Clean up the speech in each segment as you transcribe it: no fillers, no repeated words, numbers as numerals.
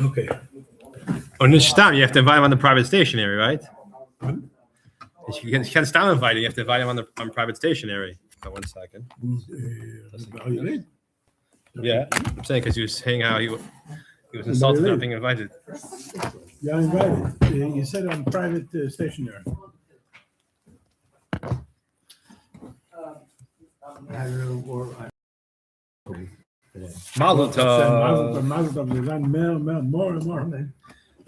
Okay. On this stam, you have to invite him on the private stationary, right? You can't stand inviting. You have to invite him on private stationary. Oh, 1 second. Yeah, I'm saying because he was saying how he was insulted not being invited. Yeah, invited. You said on private stationary. Mazel tov. Mazel tov. More.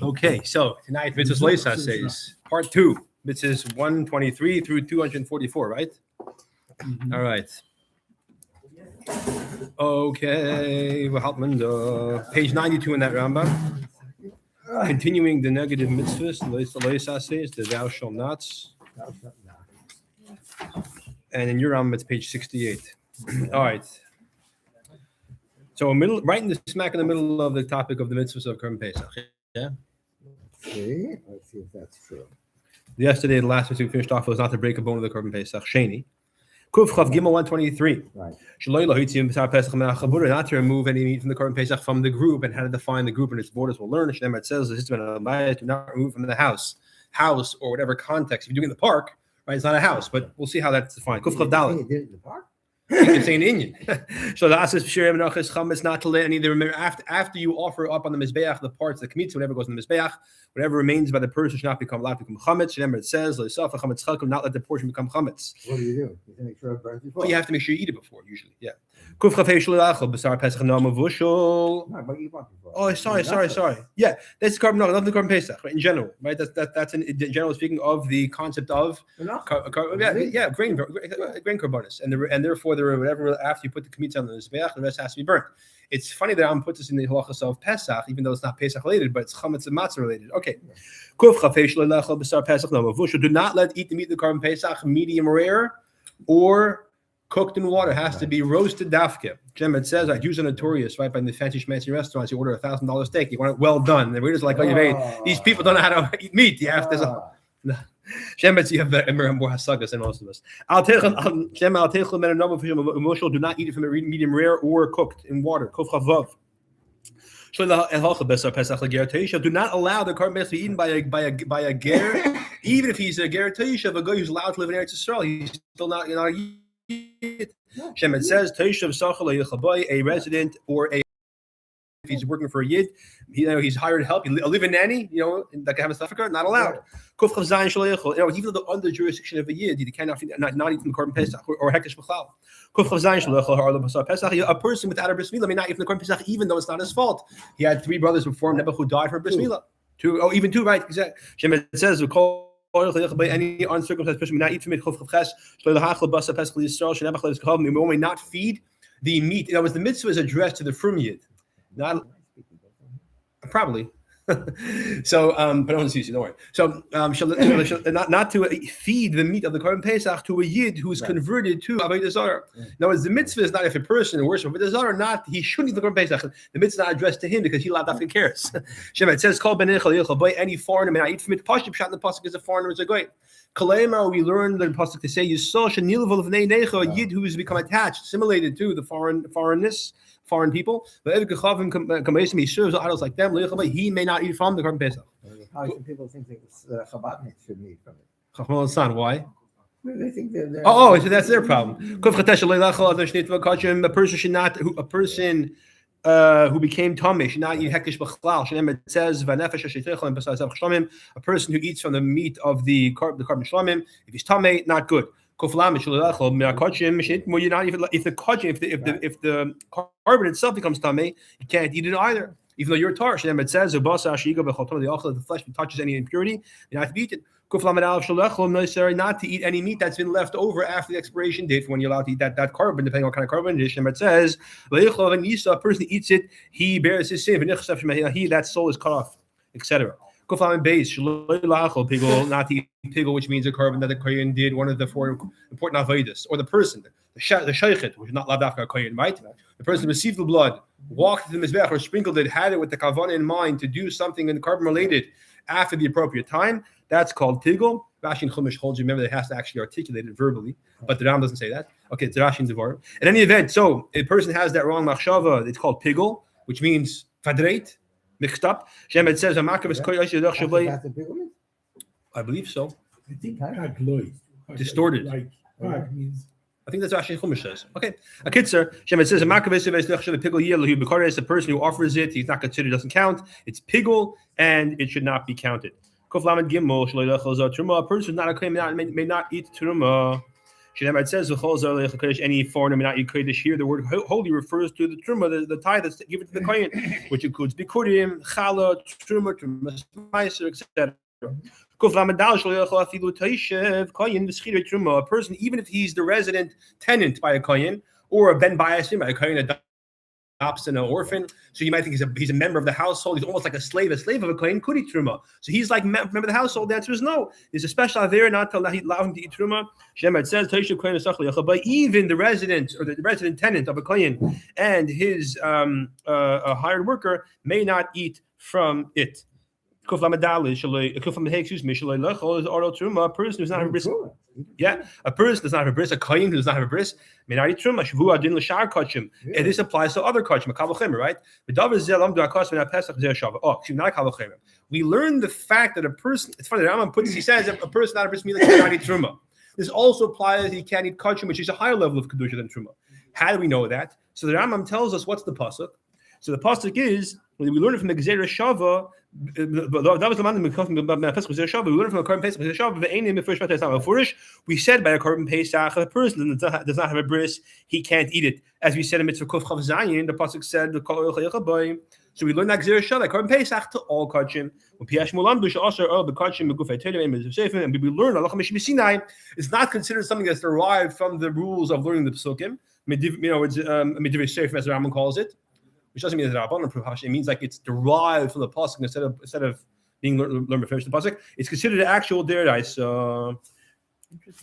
Okay, so tonight mitzvos leisa says part 2, mitzvos 123 through 244, right? Mm-hmm. All right. Okay, page 92 in that Rambam. Continuing the negative mitzvahs, the leisa says the thou shalt nots. And in your Rambam, it's page 68. All right. So right in the smack in the middle of the topic of the mitzvahs of Korban Pesach. Yeah. Okay, let's see if that's true. Yesterday, the last we finished off was not to break a bone of the Korban Pesach. Sheni. Kuf Chav Gimel 123. Right. Not to remove any meat from the Korban Pesach from the group, and how to define the group and its borders. We'll learn. It says do not remove from the house or whatever context. If you're doing it in the park, right? It's not a house, but we'll see how that's defined. Kuf Chav Dalet. You did it in the park? You can say an Indian. So the asas b'shirei menachas chametz not to let any. Remember after you offer up on the mizbeach the parts, the kmitz, whatever goes in the mizbeach, whatever remains by the person should not become allowed to become chametz. Remember it says l'isaf chametz chalkum, not let the portion become chametz. What do? You have to make sure it burns before. Well, you have to make sure you eat it before usually. Yeah. Kuf chafei shalachol b'sar pesach namavushol. No, but you want before. Oh, sorry. Yeah, that's carbon. No, not the Korban Pesach, right? In general, right? That's in general speaking of the concept of grain karbonis, and therefore there are whatever after you put the kmitz on the mizbeach, the rest has to be burnt. It's funny that I'm put this in the halachas of Pesach, even though it's not Pesach related, but it's chametz and matzah related. Okay, kuf chafei shalachol b'sar pesach namavushol. Do not eat the meat of the Korban Pesach medium rare or cooked in water. Has to be roasted dafke. Jim, it says like use a notorious, right? By the fancy schmancy restaurants, you order $1,000 steak, you want it well done. And we're just like, these people don't know how to eat meat. You have to. Shem, you have more hasagas than most of us. Do not eat it from a medium rare or cooked in water. Do not allow the Korban Pesach to be eaten by a ger, even if he's a ger Teishav, a guy who's allowed to live in Eretz Yisrael. He's still not. Shem, it says a resident or a if he's working for a yid, he's hired help. A live-in nanny, like have a suffix, not allowed. Even though under the jurisdiction of a yid, you cannot not eat from the Korban Pesach or hekesh b'chlal. A person without a bris milah may not eat from the Korban Pesach, even though it's not his fault. He had 3 brothers before him who died for bris milah. Even 2, right? Exactly. Shem, it says any uncircumcised person may not eat from it. We may not feed the meat. That was the mitzvah is addressed to the frum yid, not probably. So, but I don't see you. Don't worry. So, not to feed the meat of the Korban Pesach to a yid who is converted to avodah zarah. Now, the mitzvah is not if a person worships avodah zarah, not he shouldn't eat the Korban Pesach. The mitzvah is not addressed to him because he lavdafka cares. Shema, it says, "Kol ben any foreigner may not eat from it." Pashut pshat in the pasuk is a foreigner is a goy. Kalema, we learned the pasuk to say, "Yisol shenilvol of necha," a yid who has become attached, assimilated to the foreignness. Foreign people, he serves idols like them. He may not eat from the Korban Pesach. Some people think that Chabadniks shouldn't eat from it. Why? They think they're so that's their problem. A person should not. A person who became tamei should not eat hekesh b'chlal. It says a person who eats from the meat of the korban shlamim, if he's tamei, not good. If the carbon itself becomes tamei, you can't eat it either. Even though you're tarsh, it says the flesh touches any impurity, you have to eat it. Not to eat any meat that's been left over after the expiration date for when you're allowed to eat that carbon, depending on what kind of carbon it is. It says a person eats it, he bears his sin. That soul is cut off, etc. Not to eat pigul, which means a carbon that the kohen did one of the 4 important avodas, or the person, the sheichet, which is not lavdafka kohen, right? The person received the blood, walked to the mizbech or sprinkled it, had it with the kavanah in mind to do something in the carbon related after the appropriate time. That's called pigul. Rashi and Chumash holds you. Remember, it has to actually articulate it verbally, but the Ram doesn't say that. Okay, it's Rashi and Devar. In any event, so a person has that wrong machshava. It's called pigul, which means fadreit. mixed up. Shemet says a makav is kodesh yedach shavei. That's a big one. I believe so. I think pagloy. Distorted. Like pag means. I think that's what Rashi Chumash says. Okay. A kitzer, Shemet says a makav is pigul yel b'kares. The person who offers it, he's not considered, doesn't count. It's pigul, and it should not be counted. Kof lamed gimel shloilech chazar truma. A person not a kohen may not eat truma. It says any foreigner may not eat kodesh. Here, the word holy refers to the truma, the tithe that's given to the kohen, which includes bikurim, challah, truma, meiser, etc. A person, even if he's the resident tenant by a kohen or a ben bayasim by a kohen adopts an orphan, so you might think he's a member of the household. He's almost like a slave of a kohen could eat truma. So he's like member of the household. The answer is no. There's a special avera not to allow him to eat truma. It says even the resident or the resident tenant of a kohen and his a hired worker may not eat from it. A person who's not a bris. Yeah, a person does not have a bris. A kohen who does not have a bris may not eat truma. Shavua din l'shar kachim. And this applies to other kachim. A kavachemer, right? We learn the fact that a person. It's funny. The Rambam puts. He says that a person not a bris means cannot eat truma. This also applies. He can't eat kachim, which is a higher level of kedusha than truma. How do we know that? So the Rambam tells us what's the pasuk. So the pasuk is when we learn it from the Gezerah Shava. We learn from a Korban Pesach. We said by a Korban Pesach, a person does not have a bris, he can't eat it. As we said in Mitzvah Kuf Chav Zayin, the pasuk said, so we learn that Gezerah Shava, Korban Pesach to all kachim. And we learn Allah Sinai is not considered something that's derived from the rules of learning the psukim. It's Midivrei Seif, as the Rambam calls it. Which doesn't mean that Rabbanan Prabhash. It means like it's derived from the pasuk instead of being learned to finish the pasuk. It's considered an actual deradais.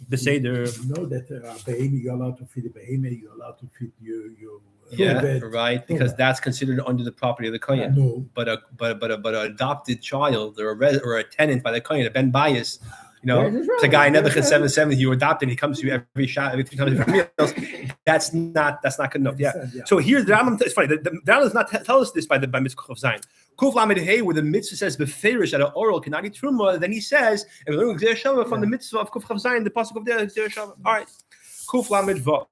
The seder. You know that behemoth, you're allowed to feed a behemoth. You're allowed to feed your right, because that's considered under the property of the kohen. No. But an adopted child or a tenant by the kohen, a ben bias. It's a guy in Nebuchadnezzar 770 you adopted. He comes to you every shot, every 3 times every meals. That's not good enough. Yeah. So here's the Rambam. It's funny. The Rambam does not tell us this by mitzvah of Zayin. Kuf lamed hey, where the mitzvah says beferish that an oral cannot eat truma. Then he says, and we learn Gezerah Shava from the mitzvah of Kuf Chav Zayin, the pasuk of the Gezerah Shava. All right. Kuf lamed vav.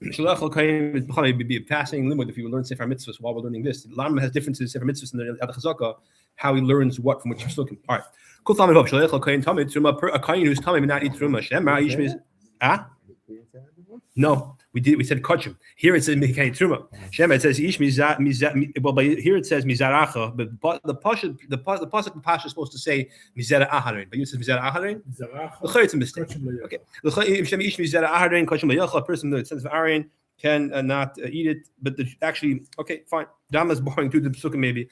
Shalach be a passing limit if you learn Sefer Mitzvahs while we're learning this. The Rambam has differences in Sefer Mitzvahs and the Ad Chazaka, how he learns what from which he's looking. All right. A kohen who's tummy may not eat truma. No, we said kachim. Here it says he can't eat truma. Shema, it says ish mizat. Well, here it says mizaracha, but the pasuk pasha is supposed to say mizara aharin, but you says mizara aharin. It's a mistake. Okay, ish mizara aharin kachim layacha. A person that sense of Aaron can not eat it, but actually, okay, fine. Dama is boring to the psukim maybe.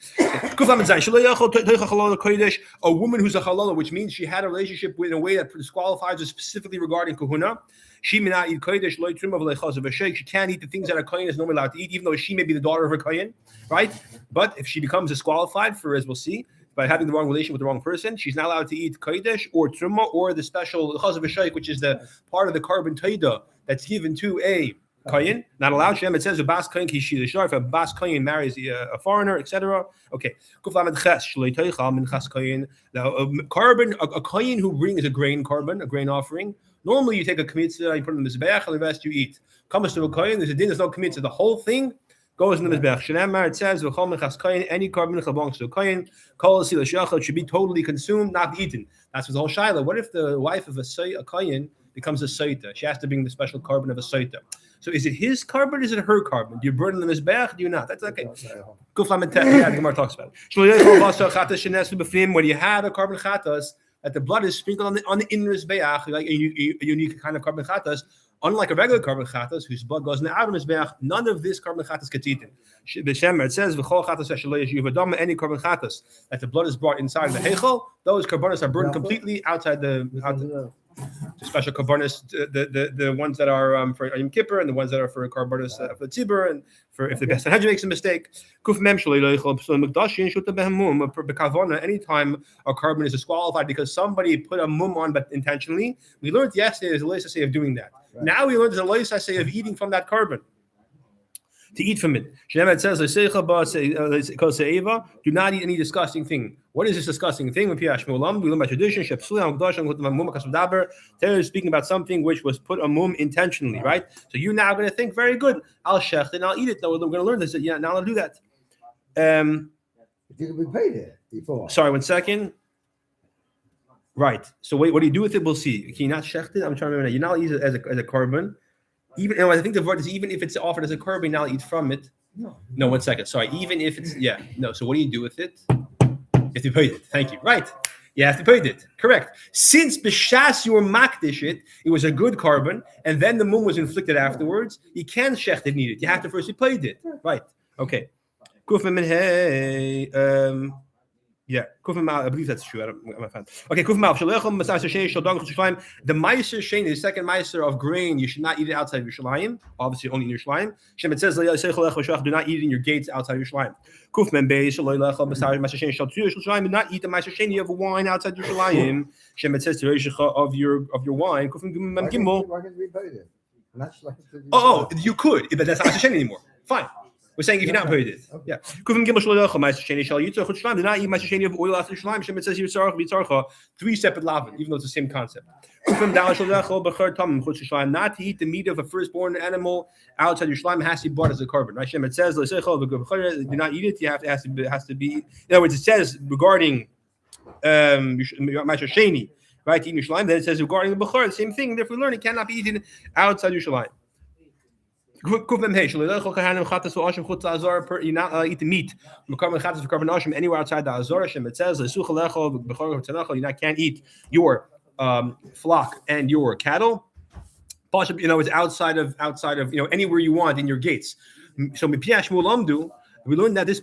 A woman who's a halala, which means she had a relationship in a way that disqualifies her specifically regarding kahuna. She may not eat kodesh loy truma v'leichaz of a sheikh. She can't eat the things that a kohen is normally allowed to eat, even though she may be the daughter of a kohen, right? But if she becomes disqualified for, as we'll see, by having the wrong relation with the wrong person, she's not allowed to eat kodesh or truma or the special chaz of a sheikh, which is the part of the carbon taida that's given to a kohen. Not allowed. Shem, it says a bas kohen kishi the shar. If a bas kohen marries a foreigner, etc. Okay. Now a kohen who brings a grain offering. Normally, you take a kmitza, you put it in the mizbeach, and the rest you eat. Comes to a kohen, there's a din, there's no kmitza. The whole thing goes in the mizbeach. Shenamar, it says, any carbon belongs to a kohen. Kol sila shachot should be totally consumed, not eaten. That's what the whole shaila. What if the wife of a kohen becomes a saita? She has to bring the special carbon of a saita. So is it his carbon or is it her carbon? Do you burn in the mizbeach? Do you not? That's okay. Yeah, the Gemara talks about it. When you have a carbon chatas, that the blood is sprinkled on the inner mizbeach, like a unique kind of carbon chatas, unlike a regular carbon chatas, whose blood goes in the outer mizbeach. None of this carbon chatas gets eaten. It says any carbon chatas that the blood is brought inside of the heichal. Those carbonas are burned completely outside the special carbonas, the ones that are for Yom Kippur and the ones that are for carbonas for tzibur and for if the best Sanhedrin makes a mistake. Anytime a carbon is disqualified because somebody put a mum on but intentionally, we learned yesterday there's a lois of doing that. Right. Now we learned there's a lois of eating from that carbon. to eat from it. It says, do not eat any disgusting thing. What is this disgusting thing? We learn by tradition. Taylor is speaking about something which was put a mum intentionally, right? So you're now going to think, very good, I'll shecht and I'll eat it. No, we're going to learn this. Yeah, now I'll do that. You can be paid it before. Sorry, 1 second. Right. So wait, what do you do with it? We'll see. Can you not shecht it? I'm trying to remember. You now use it as a carbon. Even, and I think the word is even if it's offered as a carbon, now eat from it. No, 1 second. Sorry. Even if it's no. So what do you do with it? You have to pay it. Thank you. Right. You have to pay it. Correct. Since b'shas you were makdish it was a good carbon, and then the mum was inflicted afterwards. You can't shecht it, need it. You have to first be paid it. Right. Okay. Kufim min hey. Yeah, I believe that's true. I'm a fan. Okay, the meiser shein, the second meiser of grain, you should not eat it outside of Yerushalayim. Obviously, only in Yerushalayim. Shem, it says, do not eat it in your gates outside of Yerushalayim. Do not eat the meiser shein of wine outside Yerushalayim. Shem, it says of your wine. Oh, you could, but that's not meiser shein anymore. Fine. We're saying if you're not paid it. Yeah. Do not eat ma'aser of oil after Yerushalayim. It says here 3 separate lavin, even though it's the same concept. Not to eat the meat of a firstborn animal outside Yerushalayim has to be bought as a carbon. Right? It says do not eat it. It has to be. In other words, it says regarding ma'aser sheni, right? In Yerushalayim. Then it says regarding the bechor, the same thing. Therefore, we learn it cannot be eaten outside Yerushalayim. You not eat the meat anywhere outside the Azor. It says you can't eat your flock and your cattle. It's outside of anywhere you want in your gates. So we learned that this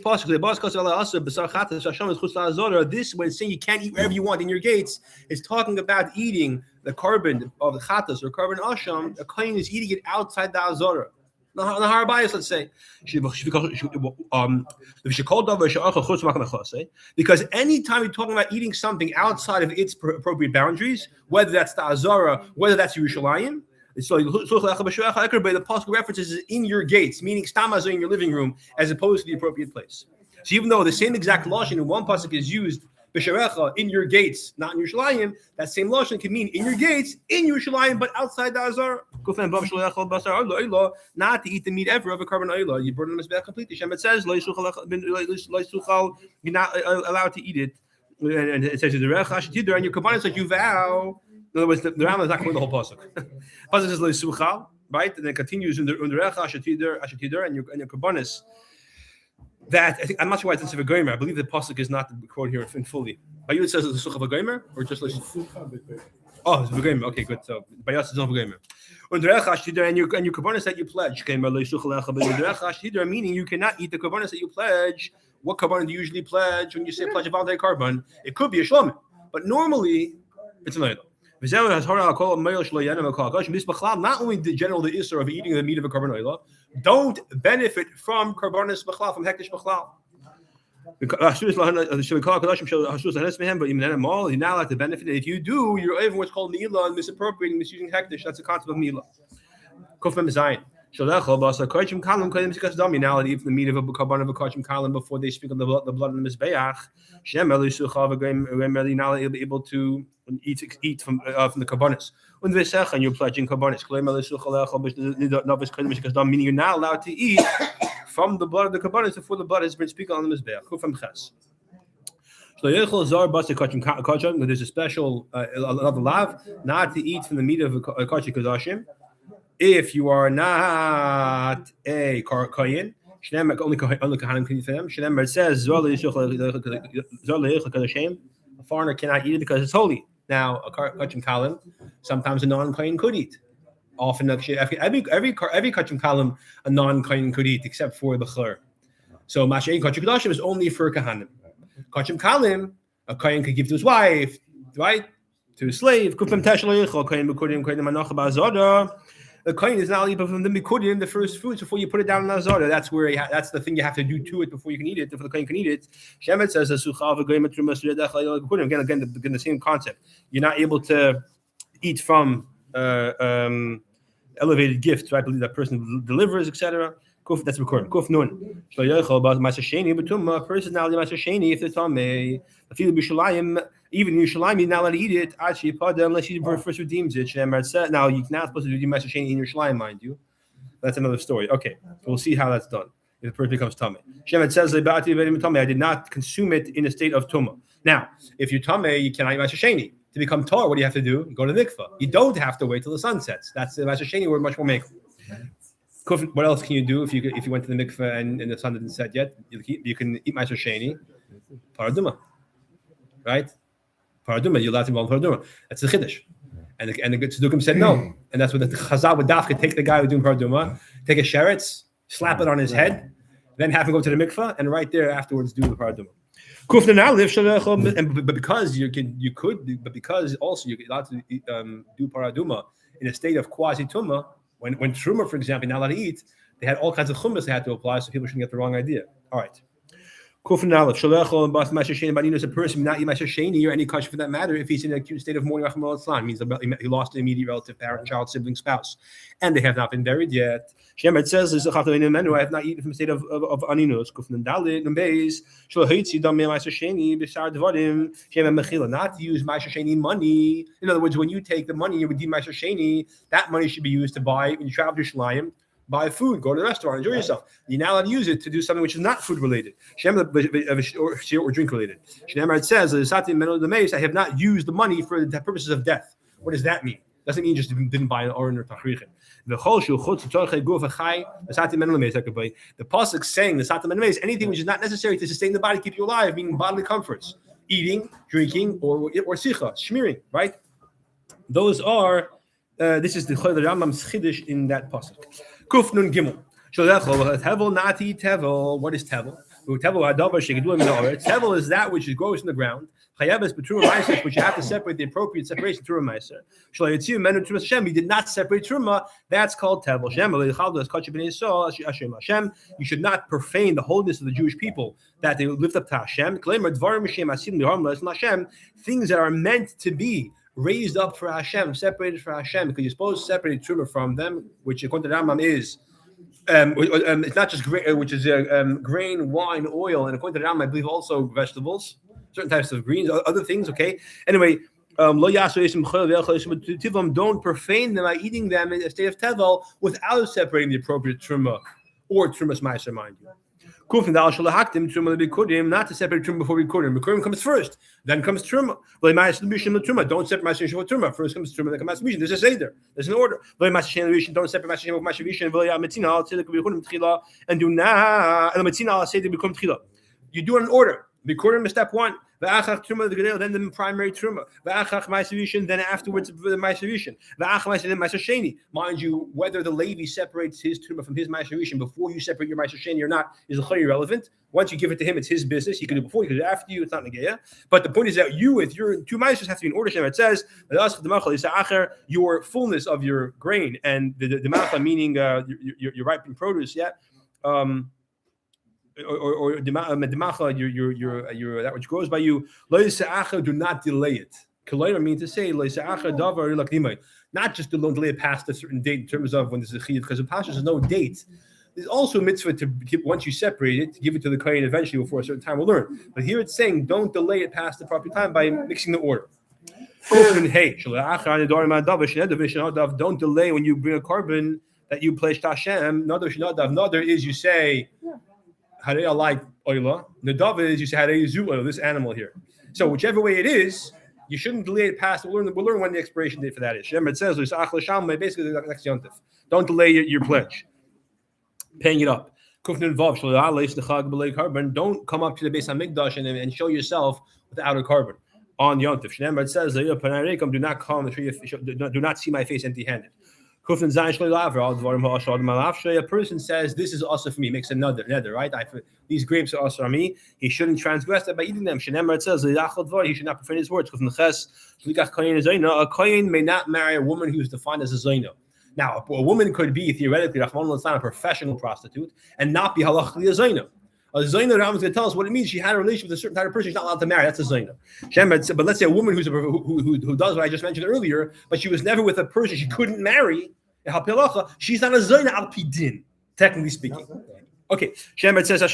this when saying you can't eat wherever you want in your gates is talking about eating the carbon of the chatas or carbon asham. A kohen is eating it outside the Azor. The Harabayas, let's say, because anytime you're talking about eating something outside of its appropriate boundaries, whether that's the Azara, whether that's Yerushalayim, so the possible references is in your gates, meaning stamaz in your living room, as opposed to the appropriate place. So even though the same exact lashon in one pasuk is used in your gates, not in Yerushalayim, that same lashon can mean in your gates, in Yerushalayim, but outside the Azar. Not to eat the meat ever of a carbon oila. You burn them as bad completely. It says you're not allowed to eat it. And it says and your kabbalah that you vow. In other words, the Rambam is not quoting the whole pasuk. Pasuk says leisuchal, right, and then continues in the recha ashatider and your kabbalah. That I'm not sure why it's a gomer. I believe the pasuk is not quoted here in fully. By you it says it's a such of a gomer or just like oh, it's a gomer. Okay, good. So by us it's not a gomer. And your kabbalah that you pledge, meaning you cannot eat the kabbalah that you pledge. What kabbalah do you usually pledge when you say pledge a voluntary carbon? It could be a shlomim, but normally it's an idol. Not only the general the isser of eating the meat of a carbon oila, don't benefit from karbanis b'chlal, from hektish b'chlal. But you're not allowed to benefit. If you do, you're even what's called ne'ilah and misappropriating, misusing hektish. That's the concept of ne'ilah. Kufim zayin. Now that even the meat of a carbon of a kachim kalim before they speak on the blood of the mizbeach, Shem Eli not able to eat from the carbonis. And you're pledging carbonis. Meaning you're not allowed to eat from the blood of the carbonis before the blood has been speaking on the mizbeach. There's a special another lav not to eat from the meat of a kachim kadashim. If you are not a kohen, only kahanim can eat them. It says a foreigner cannot eat it because it's holy. Now a kachim kalim, sometimes a non-kohen could eat. Often every kachim kalim a non-kohen could eat except for the chur. So mashein kachim kadashim is only for kahanim. Kachim kalim a kohen could give to his wife, right, to his slave. The kohen is not able from the mikudim, the first fruits, before you put it down in the azara. That's where that's the thing you have to do to it before you can eat it. Before the kohen can eat it. Shemet says again the same concept. You're not able to eat from elevated gifts, right? I believe that person delivers, etc. Kuf, that's recording. Kuf nun. Personality Maser Sheni, if it's Tameh, even in Yerushalayim, you're not allowed to eat it unless he first redeems it. Now, you're not supposed to redeem Maser Sheni in Yerushalayim, mind you. That's another story. Okay, so we'll see how that's done. If the person becomes Tameh. Shemet says, I did not consume it in a state of Tumah. Now, if you're Tameh, you cannot eat Maser Sheni. To become Tar, what do you have to do? You go to the mikvah. You don't have to wait till the sun sets. That's the Maser Sheni, we're much more makel. What else can you do if you went to the mikveh and the sun didn't set yet? You can eat Maser Sheni, paraduma, right? Paraduma, you're allowed to involve paraduma. That's the chiddush. And the Tzedukim said no, and that's what the Chazal would dafka take the guy who's doing paraduma, take a sheretz, slap it on his head, then have him go to the mikveh, and right there afterwards do the paraduma. But because because also you're allowed to do paraduma in a state of quasi tumah. When truma, for example, not allowed to eat, they had all kinds of chumas they had to apply, so people shouldn't get the wrong idea. All right. Kufin Aleph, Shalechol and Bas Maser Sheni, but he knows a person not eat Maser Sheni or any kasher for that matter if he's in an acute state of mourning Rachmana litzlan, means he lost an immediate relative, parent, child, sibling, spouse, and they have not been buried yet. Shemer says, I have not eaten from a state of aninus. Kufin Dalit, Numbeis, Shalahitzi, Dam Maser Sheni, Bishar Devadim, Shemer Mechila, not to use Maser Sheni money. In other words, when you take the money, you redeem Maser Sheni, that money should be used to buy, when you travel to Yerushalayim, buy food, go to the restaurant, enjoy yourself. You're now allowed to use it to do something which is not food related, or drink related. It says, I have not used the money for the purposes of death. What does that mean? Doesn't mean just didn't buy an oren or tachrichin. The pasuk saying the satam and is anything which is not necessary to sustain the body, keep you alive, meaning bodily comforts, eating, drinking, or sicha, smearing, right? Those are. This is the Rambam's chiddush in that pasuk. Kuf nun gimel. Tevel nati tevel. What is tevel? Tevel is that which grows in the ground. Chayabes b'truma ma'aser, which you have to separate the appropriate separation truma ma'aser. Shlo yitziu menu truma Hashem. You did not separate truma. That's called tevel. Hashem. You should not profane the holiness of the Jewish people that they lift up to Hashem. Things that are meant to be raised up for Hashem, separated for Hashem, because you're supposed to separate truma from them, which according to Rambam is, it's not just grain, which is grain, wine, oil, and according to Rambam, I believe also vegetables, certain types of greens, other things. Okay. Anyway, don't profane them by eating them in a state of tevel without separating the appropriate truma or trumas ma'aser, mind you. Not to separate truma before bikurim. Bikurim comes first, then comes truma. Don't separate ma'aser from truma. First comes truma, then comes ma'aser. There's a seder. There's an order. Don't separate ma'aser from ma'aser. And do not. You do it in order. Bikurim is step one. Then the primary truma. Then afterwards the ma'aser. Then ma'aser sheni. Mind you, whether the Levi separates his truma from his ma'aser before you separate your ma'aser sheni or not is irrelevant. Once you give it to him, it's his business. He can do it before, he can do it after you. It's not negeya. But the point is that you, with your two ma'asers, have to be in order. It says your fullness of your grain and the macha, meaning your ripened produce. Yeah. Or demacha, your that which grows by you. Do not delay it. Kalaira means to say not just to delay it past a certain date in terms of when there's a chiyuv, because in Pashas there's no date. There's also a mitzvah to give, once you separate it, to give it to the kohen eventually before a certain time. We'll learn. But here it's saying don't delay it past the proper time by mixing the order. Don't delay when you bring a carbon that you place to Hashem. Another is you say. Harei like oila. Nadav is you say Harei zu oil, this animal here. So whichever way it is, you shouldn't delay it past. We'll learn when the expiration date for that is. It says basically the next yontif. Don't delay your pledge. Paying it up. Don't come up to the Beis Hamikdash and show yourself without a carbon on yontif. It says do not come. Do not see my face empty-handed. A person says, this is also for me, makes another, right? These grapes are also for me. He shouldn't transgress that by eating them. It says, he should not profane his words. A kohen may not marry a woman who is defined as a zoino. Now, a woman could be, theoretically, a professional prostitute and not be halachically a zoino. A zoino, Rambam is going to tell us what it means. She had a relationship with a certain type of person she's not allowed to marry. That's a zoino. But let's say a woman who does what I just mentioned earlier, but she was never with a person she couldn't marry. She's not a zoina al pidin. technically speaking. Okay, Shemet says a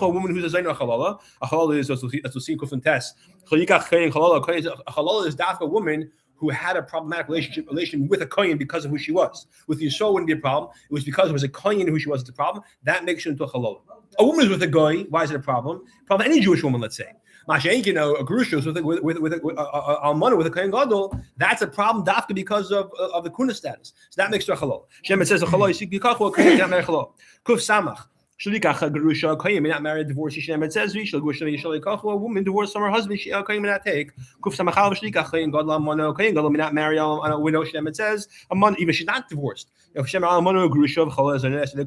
woman who's a zaina halala. A halala is as we'll see in Kufan test. Halala is a woman who had a problematic relation with a kohen because of who she was. With Yisrael wouldn't be a problem. It was because it was a kohen who she was the problem. That makes her into a halala. A woman is with a goy. Why is it a problem? Problem any Jewish woman, let's say. Mashenk, a grusha is with almana with a kohen gadol. That's a problem, dafka, because of the kuna status. So that makes her a halal. Shemet says a halal yisik b'kachol kohen not marry halal. Kuf samach. Shulikacha grusha kohen may not marry a divorcee. Shemet says v'shal grusha v'shal yikachol, a woman divorced from her husband. She kohen may not take. Kuf samachal v'shulikacha kohen gadol almana kohen gadol may not marry a widow. Shemet says a man even she's not divorced. If Shemet almana grusha v'chalal is a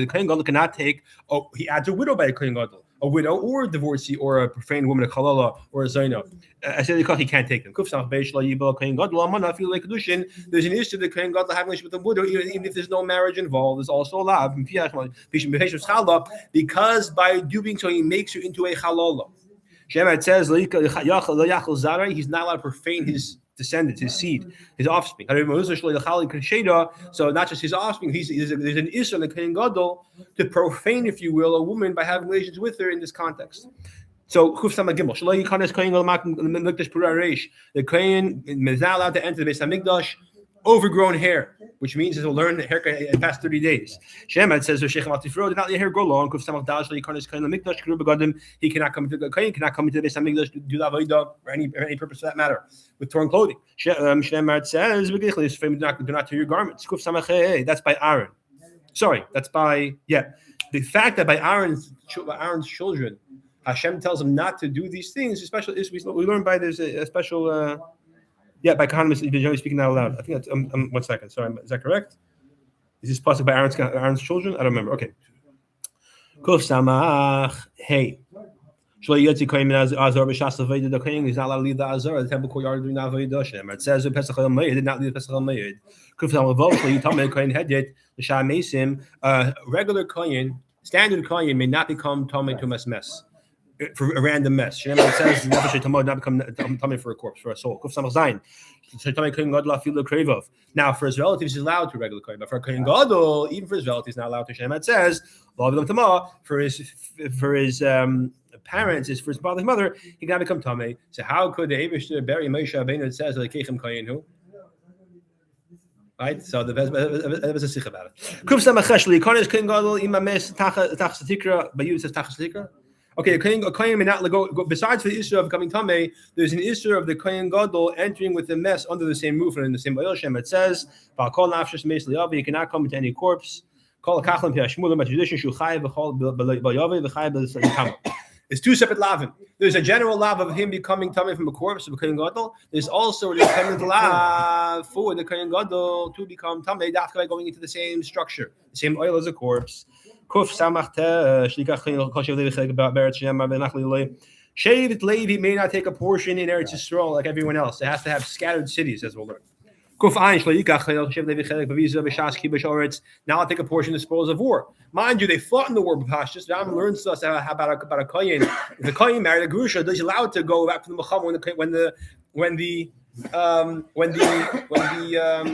kohen gadol cannot take. Oh, he adds a widow by a kohen gadol. A widow or a divorcee or a profane woman, a chalala or a zaina. I said he can't take them. There's an issue the kohen gadol having relationship with a widow, even if there's no marriage involved. There's also a lav because by doing so he makes you into a chalala. Shemet says he's not allowed to profane his descendants, his seed, his offspring. So not just his offspring, there's an issue in the kohen gadol to profane, if you will, a woman by having relations with her in this context. So the kohen is not allowed to enter the Beis Hamikdash overgrown hair, which means he will learn the haircut in the past 30 days. Shemet says did not let hair grow long. He cannot come to the kohen, cannot come into the Beis Hamikdash to do the avodah or any purpose for that matter with torn clothing. Shemet says do not tear your garments. That's by Aaron. Sorry, that's by the fact that by Aaron's children, Hashem tells him not to do these things. Especially, we learn by there's a special. By economists, generally speaking out loud. I think that's 1 second. Sorry, is that correct? Is this possible by Aaron's children? I don't remember. Okay. Kuf samach hey. Shlo yetzi kohen min azor b'shas avodah. The kohen is not allowed to leave the azor, the temple courtyard during the avodah Hashem. It says Pesach el Moed did not leave Pesach el Moed. Kuf samavol shlo yitamei kohen hedyet l'shah mesim. Regular kohen, standard kohen may not become tamei to mess. For a random mess. It says not become tummy for a corpse, for a soul. Now, for his relatives, he's allowed to regular kohen, but for a kohen gadol, even for his relatives, not allowed to. It says for his parents, for his father's mother, he cannot become tummy. So how could the Eibishter bury Moshe Rabbeinu? It says like Keichem Kohen who? Right, so there was a sikh about it. Kuf samacheshli kohen kohen gadol imames tachas tikra, but you says tachas tikra. Okay, a kohen may not go. Besides for the issue of becoming tamei, there's an issue of the kohen gadol entering with the mess under the same roof and in the same oil shem. It says, "Ba'kol nafshus meis liyavi." You cannot come into any corpse. Kol kachlim piashmulim. By tradition, shuchai v'chol b'yavi v'chai b'tamei. It's two separate lavim. There's a general lav of him becoming tamei from a corpse of a kohen gadol. There's also a dependent lav for the kohen gadol to become tamei dafka by going into the same structure, the same oil as a corpse. Kuf samach Shaved Levi may not take a portion in Eretz Yisrael like everyone else. It has to have scattered cities, as we'll learn. Now I'll take a portion of the spoils of war. Mind you, they fought in the war. Pashtus. Ram learns to us about a kohen. If the kohen married a grusha, he's allowed to go back to the macham when the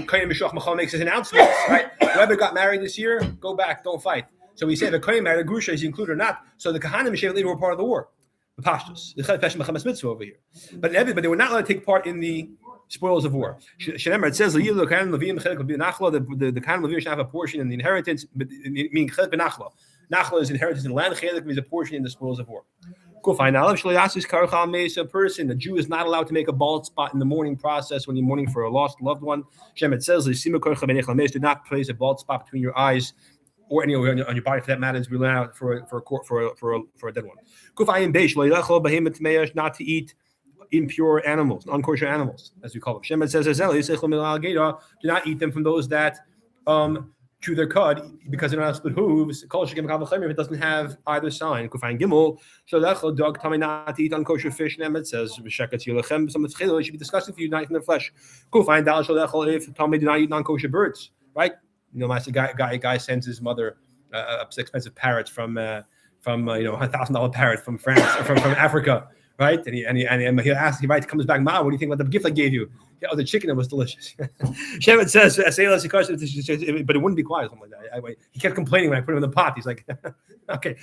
kohen b'shach macham makes his announcements. Right, whoever got married this year, go back, don't fight. So we say the kohen married a grusha, is he included or not? So the kahanim and Shaved Levi were part of the war. The pashtus, the mitzvah over here, but they were not allowed to take part in the spoils of war. It says the Kahanim Levim the Kahanim Levim should have a portion in the inheritance, but meaning Chelek b'Nachla. Nachla is inheritance in the land. Chelek is a portion in the spoils of war. A person, the Jew is not allowed to make a bald spot in the mourning process when you're mourning for a lost loved one. It says do not place a bald spot between your eyes or anywhere on your body for that matter, is relying out for a dead one. Not to eat impure animals, unkosher animals, as we call them. Shemet says, do not eat them from those that chew their cud because they don't have split hooves. If it doesn't have either sign. So dog tummy not to eat unkosher fish. Shemet says, some should be disgusting for you, not eating their flesh. If tummy do not eat unkosher birds, right? You know, a guy sends his mother expensive parrots from $1,000 parrot from France, from Africa, right? And he asks, he comes back, Ma, what do you think about the gift I gave you? Yeah, oh, the chicken, it was delicious. Shemet says, but it wouldn't be quiet. Something like that. He kept complaining when I put him in the pot. He's like, okay.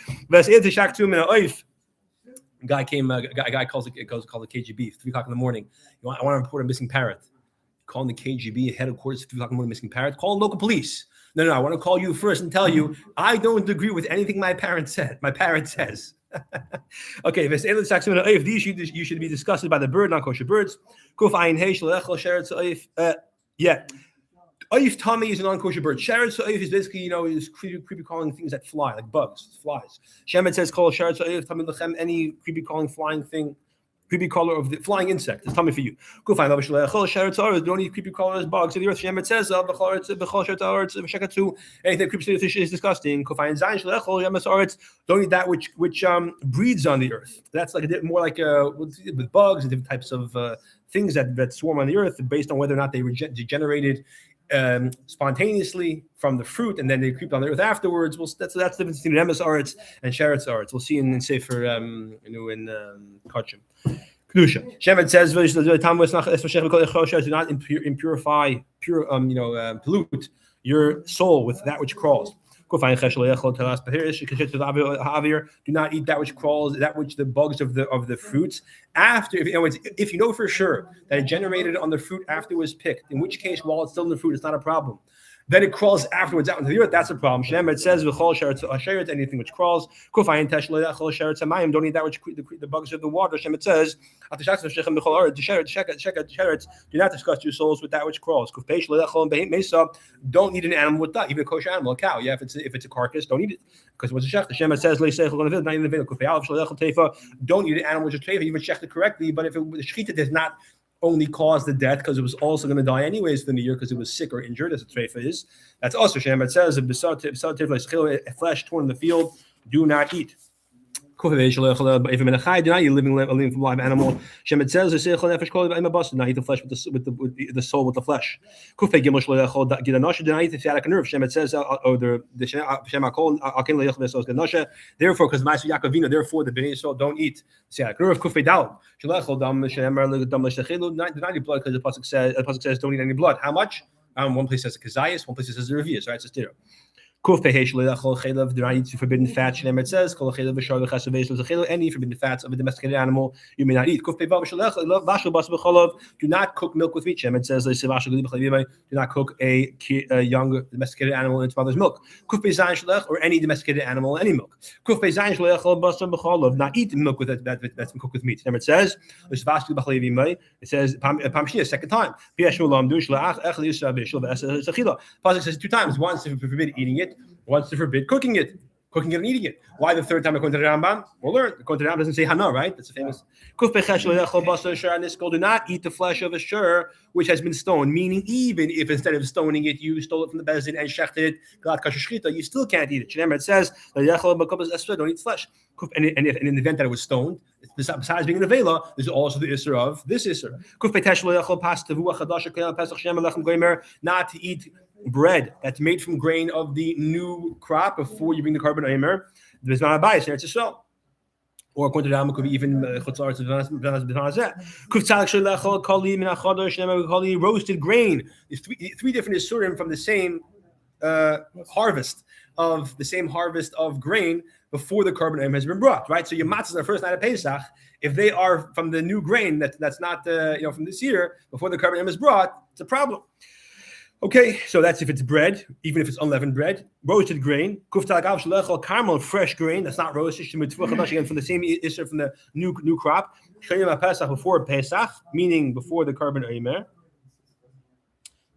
Guy came. A guy calls the KGB. 3:00 in the morning. I want to report a missing parrot. Calling the KGB headquarters. 3:00 in the morning. Missing parrot. Call local police. No. I want to call you first and tell you I don't agree with anything my parent says. Okay. If these you should be disgusted by the bird, not kosher birds. Yeah. Oif tummy is a non-kosher bird. Sheretz oif is basically, is creepy crawling things that fly, like bugs, flies. Shemet says, call sheretz oif tummy lechem, any creepy crawling flying thing, creepy crawler of the flying insect. It's tummy for you. Go find sheretz oif. Don't eat creepy crawlers, bugs. In the earth, Shemet says, anything that creeps to the earth is disgusting. Go find zayin shlechol shemetz oretz. Don't eat that which breeds on the earth. That's like more like with bugs and different types of things that swarm on the earth, based on whether or not they degenerated spontaneously from the fruit, and then they creep on the earth afterwards. Well, that's the difference between emes aretz and sheretz aretz. We'll see in Sefer in Kachim. Kedusha. Shemet says, do not impurify, pollute your soul with that which crawls. Do not eat that which crawls, that which the bugs of the fruits. After, if you know for sure that it generated on the fruit after it was picked, in which case, while it's still in the fruit, it's not a problem. Then it crawls afterwards out into the earth. That's a problem. It says anything which crawls. Don't eat that which the bugs of the water. It says, do not disgust your souls with that which crawls. Don't eat an animal with that, even a kosher animal, a cow. Yeah, if it's a carcass, don't eat it. Because what's a shech? Hashem says, don't eat an animal which is treifa, even checked it correctly. But if the shechita does not only caused the death, because it was also going to die anyways within the year because it was sick or injured, as a treifa is. That's also Shem. It says, flesh torn in the field, do not eat. Do not eat living from live animal. Shem, it says, do not eat the flesh with the soul, with the flesh. Do not eat the sciatic nerve. Shem, it says, therefore, because therefore the Bnei Yisrael don't eat sciatic nerve. Do not eat blood, because the pasuk says don't eat any blood. How much? One place says a kazayas, one place says a revius, right? It's a stereo. Do not eat forbidden fat. It says any forbidden fats of a domesticated animal you may not eat. Do not cook milk with meat. It says do not cook a young domesticated animal in its mother's milk. Or any domesticated animal, any milk. Not eat milk that's been cooked with meat. It says second time. Pasuk says 2 times. Once to forbid eating it, once to forbid cooking it and eating it. Why the third time according to the Rambam? We'll learn. According to the Rambam doesn't say hana, right? That's a famous. Do not eat the flesh of a shur which has been stoned, meaning even if instead of stoning it, you stole it from the bezin and shechted it, you still can't eat it. It says, don't eat flesh. And in the event that it was stoned, besides being an avela, there's also the isser of this isser. Not to eat bread that's made from grain of the new crop before you bring the carbon omer. There's not a bias there. It's a shell. Or according to the Rambam, could be even roasted grain. There's three different isurim from the same harvest of grain before the carbon omer has been brought. Right. So your matzahs on the first night of Pesach, if they are from the new grain that's not from this year before the carbon omer is brought, it's a problem. Okay, so that's if it's bread, even if it's unleavened bread, roasted grain, caramel, fresh grain that's not roasted, again from the same issue from the new crop, before Pesach, meaning before the carbon omer.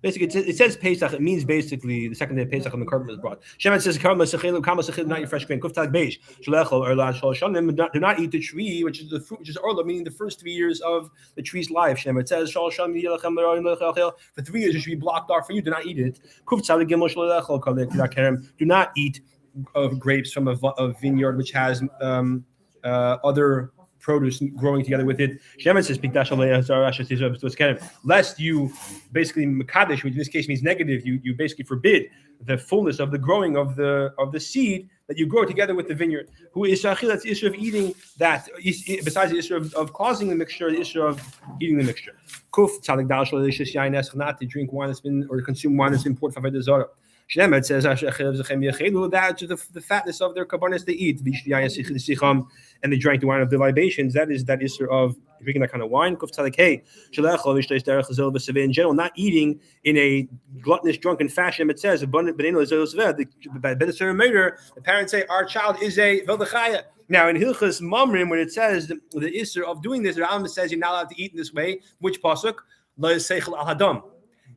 Basically, it says Pesach. It means basically the second day of Pesach when the carbon was brought. Shemet says, not your fresh grain. Do not eat the tree, which is the fruit, which is orla, meaning the first 3 years of the tree's life. Shemet says, for 3 years it should be blocked off for you. Do not eat it. Do not eat grapes from a vineyard which has other produce growing together with it. Shemet says, lest you basically mekadesh, which in this case means negative, you basically forbid the fullness of the growing of the seed that you grow together with the vineyard. Who is that's the issue of eating that, besides the issue of causing the mixture, the issue of eating the mixture. Kuf tzadik dal shalishis yain es not to drink wine that's been or consume wine that's been poured for the zara. Shnemet says that's the fatness of their karbanis they eat. And they drank the wine of the libations. That is that issue of drinking that kind of wine. Kuf tzadik hey in general, not eating in a gluttonous, drunken fashion. It says the parents say our child is a veldachaya. Now in Hilchas Mamrim, when it says the issue of doing this, the Rambam says you're not allowed to eat in this way. Which pasuk? La seichel al hadam.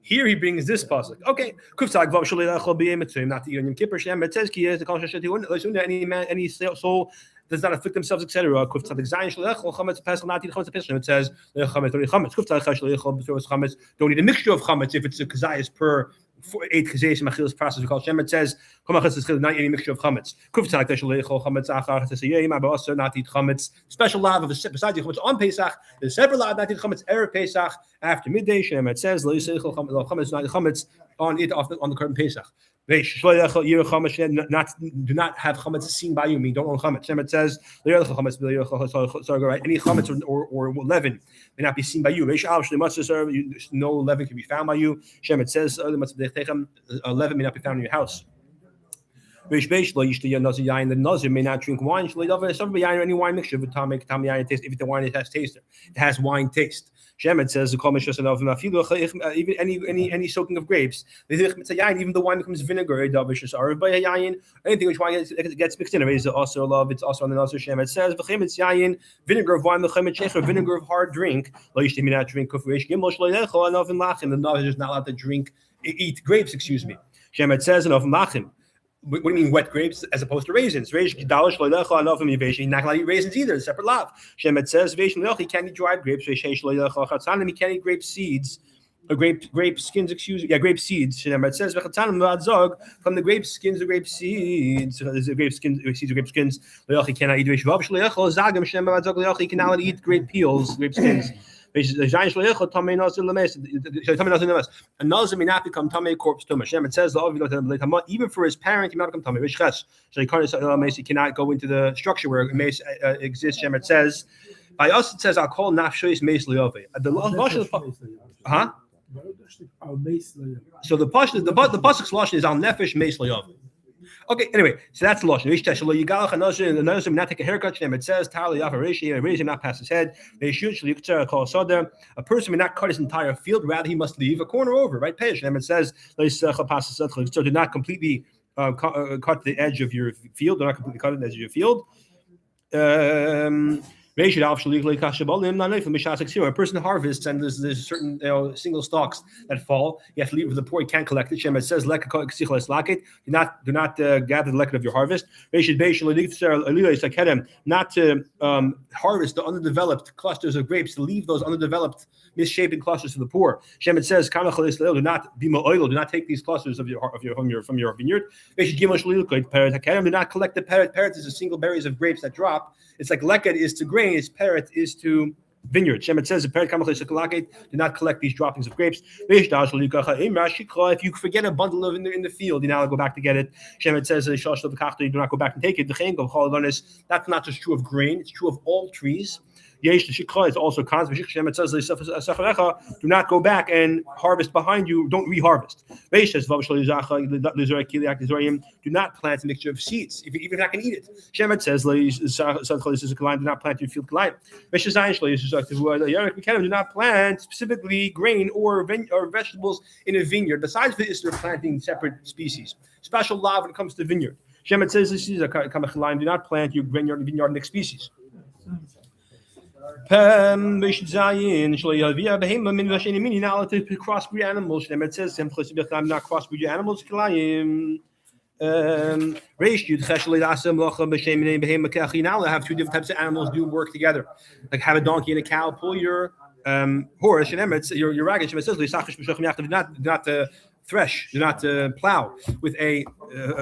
Here he brings this pasuk. Okay, not to eat on Yom Kippur. It says any soul does not afflict themselves, etc. It says don't eat a mixture of chametz if it's a kazayas per 8 kazayas machilas process. We call Shem. It says not eat a mixture of chametz. Not eat chametz. Special law of besides the chametz on Pesach. There's separate law not eat chametz erev Pesach after midday. Shem. It says chametz on it on the current Pesach. Do not have chametz seen by you. Don't own chametz. Shem. It says any chametz or leaven may not be seen by you. No leaven can be found by you. Shem. It says leaven may not be found in your house. The Nazir may not drink wine. Any wine mixture of if the wine has taste, it has wine taste. Shemet says even any soaking of grapes. Even the wine becomes vinegar. Anything which wine gets mixed in, it's also love. It's also on the Nazir. Shemet says vinegar of wine, vinegar of hard drink. May not drink. The Nazir is not allowed to eat grapes. Excuse me. Shemet says enough lachim. What do you mean wet grapes as opposed to raisins? You're not going to eat raisins either. It's a separate lav. Shemet says he can't eat dried grapes. He can't eat grape seeds. Grape skins, excuse me. Yeah, grape seeds. It says from the grape skins, the grape seeds. The grape skins, seeds, grape skins. He cannot eat. He cannot eat grape peels, grape skins. A nazir may not become tamei corpse tumah. It says even for his parent, he cannot become tamei. He cannot go into the structure where mace exists. It says by us, it says I'll call nafshois mace liyove. Huh? So the pasuk's lashon is al nefesh mace liyove. Okay, anyway, so that's the lashon. Another not take a haircut. It says raise him not past his head. A person may not cut his entire field; rather, he must leave a corner over. Right, page. It says so do not completely cut the edge of your field. Do not completely cut the edge of your field. A person harvests and there's certain single stalks that fall. You have to leave it for the poor. You can't collect it. It says do not gather the leket of your harvest. Not to harvest the underdeveloped clusters of grapes. To leave those underdeveloped, misshapen clusters to the poor. It says do not be oil. Do not take these clusters from your vineyard. Do not collect the parrot. Parrot is a single berries of grapes that drop. It's like leket is to grain, its parrot is to vineyard. It says the parrot do not collect these droppings of grapes. If you forget a bundle of in the field, you now go back to get it. It says you do not go back and take it. That's not just true of grain; it's true of all trees. It's also constant. It says do not go back and harvest behind you. Don't reharvest. Do not plant a mixture of seeds, even if you're not going to eat it. Shemet says do not plant your field kalayim. Do not plant specifically grain or vegetables in a vineyard. Besides the issue of planting separate species, special law when it comes to vineyard. Shemet says do not plant your vineyard next species. You're not allowed to crossbreed animals. It says not crossbreed your animals. Now have two different types of animals do work together. Like have a donkey and a cow pull your horse. Your ragged. It says do not thresh, do not plow with a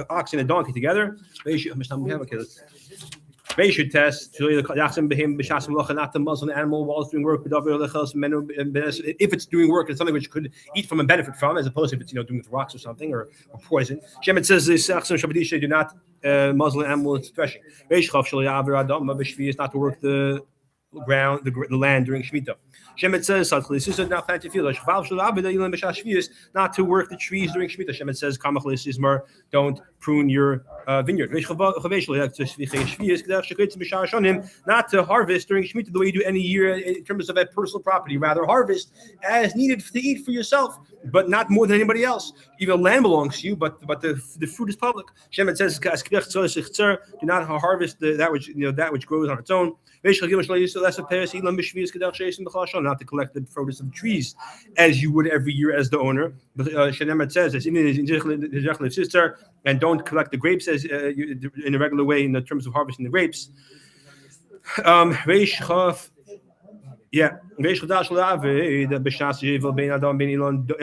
ox and a donkey together. They should test not to muzzle an animal while it's doing work. If it's doing work, it's something which could eat from and benefit from, as opposed to if it's doing it with rocks or something or poison. Shemet says this do not muzzle an animal it's threshing. Is not to work the ground, the land during Shemitah. Shemet says not plant to field. Not to work the trees during Shemitah. Shemet says don't prune your vineyard. Not to harvest during Shemitah the way you do any year in terms of a personal property. Rather, harvest as needed to eat for yourself, but not more than anybody else. Even land belongs to you, but the fruit is public. Shemet says do not harvest that which grows on its own. Not to collect the produce of trees as you would every year as the owner. Shemet says, and don't collect the grapes as in a regular way in the terms of harvesting the grapes. And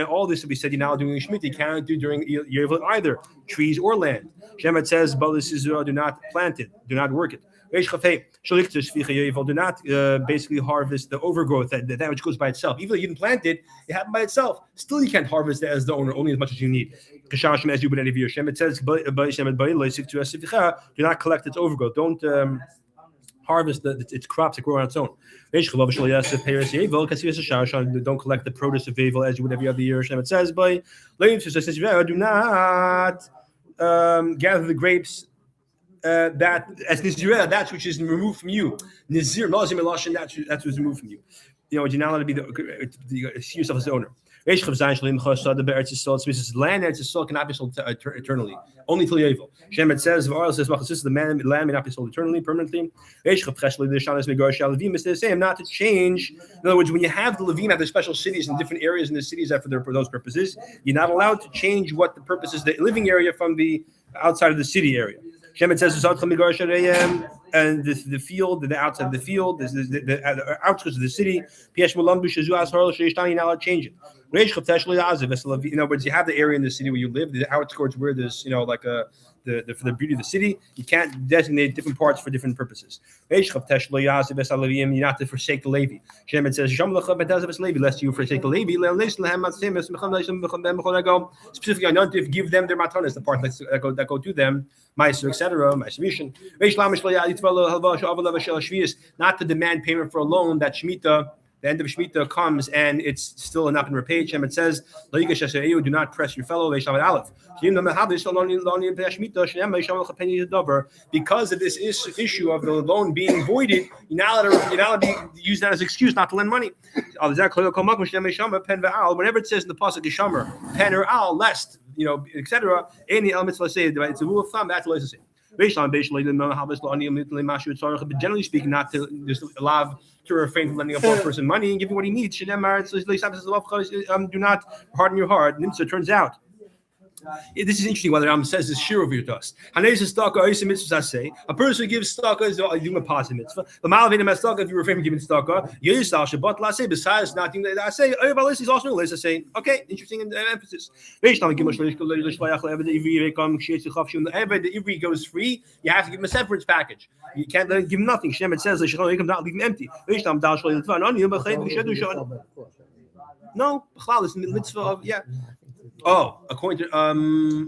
all this will be said you're now doing Shemitah. You can't do during Yovel either, trees or land. Shemet says, do not plant it, do not work it. Do not basically harvest the overgrowth, that which goes by itself. Even though you didn't plant it, it happened by itself. Still, you can't harvest it as the owner, only as much as you need. As you would any of your Shemet says, do not collect its overgrowth. Don't harvest its crops that grow on its own. Don't collect the produce of Yavel as you would every other year. Shemet says, do not gather the grapes that as Nizirah, that which is removed from you. Nizir, Nazir, Melashin, that which is removed from you. You're not allowed to be see yourself as the owner. The land and soil cannot be sold eternally, only till Yovel. Shemet says, the land may not be sold eternally, permanently. It's the same, not to change. In other words, when you have the Levim have their special cities in different areas in the cities for those purposes, you're not allowed to change what the purpose is, the living area from the outside of the city area. Shemet says, and the field, the outside of the field, the outskirts of the city. You're not allowed to change it. In other words, you have the area in the city where you live, the outskirts where there's, for the beauty of the city, you can't designate different parts for different purposes. You're not to forsake the Levi. Shemet says, lest you forsake the Levi. Specifically, not to give them their matanas, the part that go to them, Meiser, etc. Not to demand payment for a loan that Shemitah, the end of Shemitah comes and it's still not been repaid. Shemet says, do not press your fellow. Because of this issue of the loan being voided, you're not allowed to use that as an excuse not to lend money. Whenever it says in the pasuk Yishamer, pen or al, lest, etc. Any elements, let's say it's a rule of thumb. That's what it's saying. Generally speaking, not to just allow to refrain from lending a poor person money and giving what he needs. Do not harden your heart. Nimsa turns out. This is interesting. Whether says this shir over your dust. A person who gives tzedakah is doing a positive mitzvah. If you refrain from giving tzedakah, besides not doing that, I say is also a list. Say, okay, interesting emphasis. The Ivri goes free. You have to give him a severance package. You can't let him give him nothing. Shemet says leave him empty. No, this is the mitzvah of Oh, according to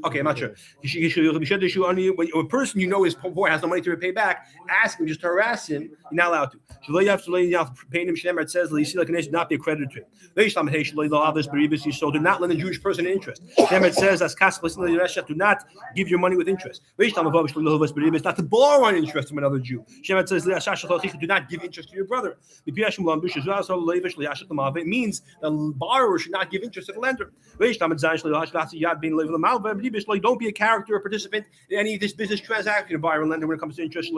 okay, I'm not sure. When a person is poor has no money to repay back, ask him just to harass him. You're not allowed to. You have to pay him. It says not be a creditor to him. Do not lend a Jewish person interest. It says do not give your money with interest. It's not to borrow on interest from another Jew. It says do not give interest to your brother. It means the borrower should not give interest to the lender. Don't be a character or participant in any of this business transaction, buyer and lender when it comes to interest.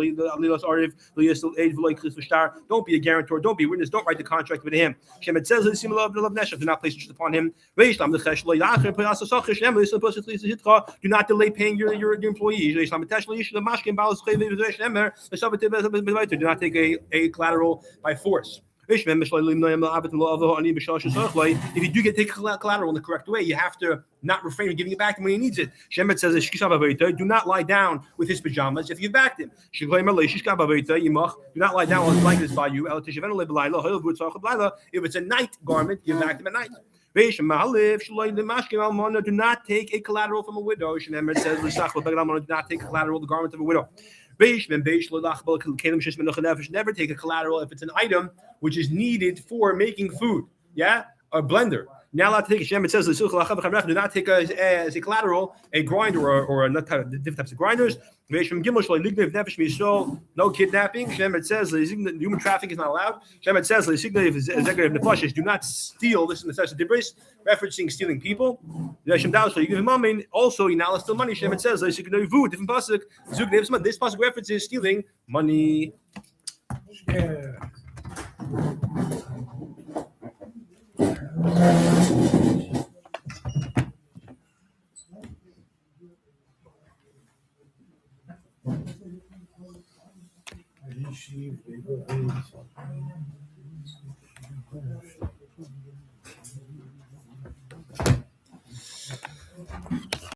Don't be a guarantor, don't be a witness, don't write the contract with him. Shemet says do not place interest upon him. Do not delay paying your employees. Do not take a collateral by force. If you do take collateral in the correct way, you have to not refrain from giving it back to him when he needs it. Shemet says, do not lie down with his pajamas if you've backed him. Do not lie down while his blanket is by you. If it's a night garment, give back to him at night. Do not take a collateral from a widow. Shemet says, do not take collateral the garment of a widow. Never take a collateral if it's an item which is needed for making food. Yeah, a blender. Now allowed to take a shem. It says do not take as a collateral a grinder or different types of grinders. No kidnapping. Shem it says human trafficking is not allowed. Shem it says do not steal. This is the necessity debris, referencing stealing people. Also, you're not allowed to steal money. Shem it says different pasuk. This pasuk references stealing money. Yeah.